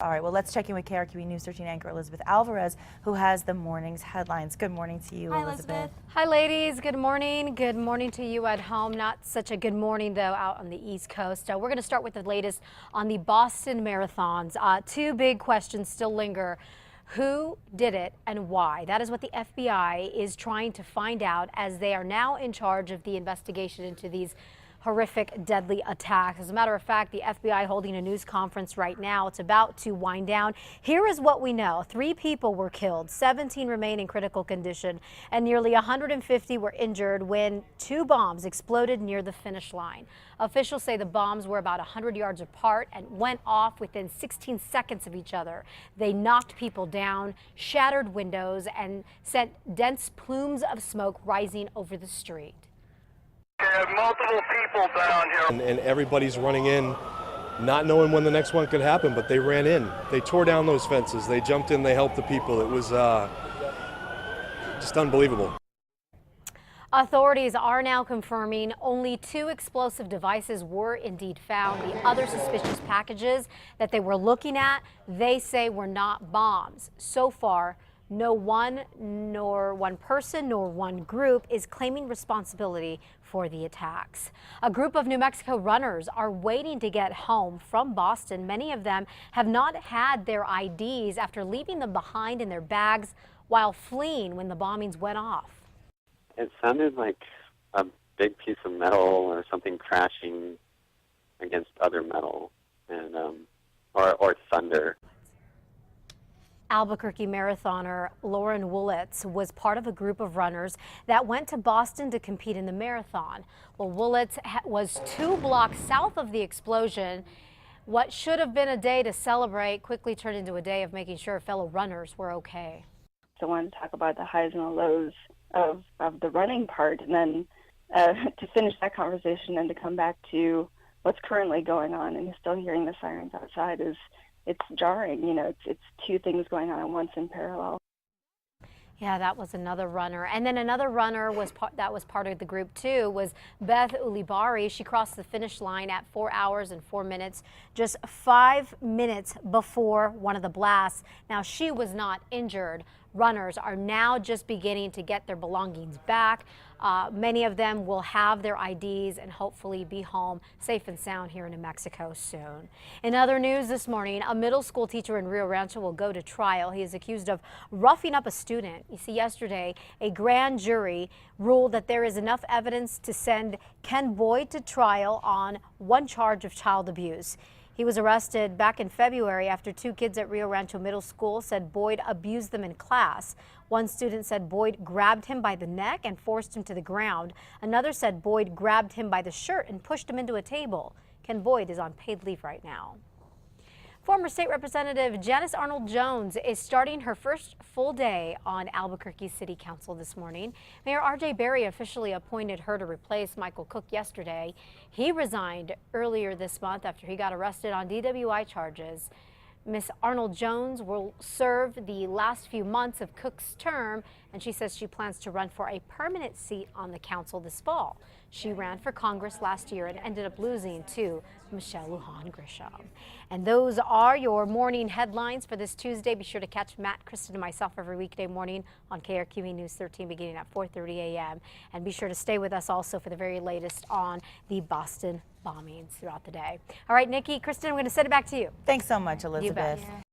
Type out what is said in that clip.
All right, well, let's check in with KRQE News 13 anchor Elizabeth Alvarez, who has the morning's headlines. Good morning to you, Elizabeth. Hi, ladies. Good morning. Good morning to you at home. Not such a good morning, though, out on the East Coast. We're going to start with the latest on the Boston marathons. Two big questions still linger. Who did it and why? That is what the FBI is trying to find out, as they are now in charge of the investigation into these horrific, deadly attacks. As a matter of fact, the FBI holding a news conference right now. It's about to wind down. Here is what we know. 3 people were killed, 17 remain in critical condition, and nearly 150 were injured when 2 bombs exploded near the finish line. Officials say the bombs were about 100 yards apart and went off within 16 seconds of each other. They knocked people down, shattered windows, and sent dense plumes of smoke rising over the street. We have multiple people down here. And everybody's running in, not knowing when the next one could happen, but they ran in. They tore down those fences. They jumped in. They helped the people. It was just unbelievable. Authorities are now confirming only 2 explosive devices were indeed found. The other suspicious packages that they were looking at, they say were not bombs. So far, no one person nor one group is claiming responsibility for the attacks. A group of New Mexico runners are waiting to get home from Boston. Many of them have not had their IDs after leaving them behind in their bags while fleeing when the bombings went off. It sounded like a big piece of metal or something crashing against other metal, and or thunder. Albuquerque marathoner Lauren Woolitz was part of a group of runners that went to Boston to compete in the marathon. Well, Woolitz was 2 blocks south of the explosion. What should have been a day to celebrate quickly turned into a day of making sure fellow runners were okay. So I wanted to talk about the highs and the lows of the running part, and then to finish that conversation and to come back to what's currently going on, and still hearing the sirens outside it's jarring. You know, it's 2 things going on at once in parallel. Yeah, that was another runner. And then another runner that was part of the group too was Beth Ulibari. She crossed the finish line at 4 hours and 4 minutes, just 5 minutes before one of the blasts. Now, she was not injured. Runners are now just beginning to get their belongings back. Many of them will have their IDs and hopefully be home safe and sound here in New Mexico soon. In other news this morning, a middle school teacher in Rio Rancho will go to trial. He is accused of roughing up a student. You see, yesterday, a grand jury ruled that there is enough evidence to send Ken Boyd to trial on 1 charge of child abuse. He was arrested back in February after 2 kids at Rio Rancho Middle School said Boyd abused them in class. One student said Boyd grabbed him by the neck and forced him to the ground. Another said Boyd grabbed him by the shirt and pushed him into a table. Ken Boyd is on paid leave right now. Former State Representative Janice Arnold-Jones is starting her first full day on Albuquerque City Council this morning. Mayor R.J. Berry officially appointed her to replace Michael Cook yesterday. He resigned earlier this month after he got arrested on DWI charges. Miss Arnold-Jones will serve the last few months of Cook's term, and she says she plans to run for a permanent seat on the council this fall. She ran for Congress last year and ended up losing to Michelle Lujan Grisham. And those are your morning headlines for this Tuesday. Be sure to catch Matt, Kristen, and myself every weekday morning on KRQE News 13 beginning at 4:30 a.m. And be sure to stay with us also for the very latest on the Boston bombings throughout the day. All right, Nikki, Kristen, I'm going to send it back to you. Thanks so much, Elizabeth. You bet.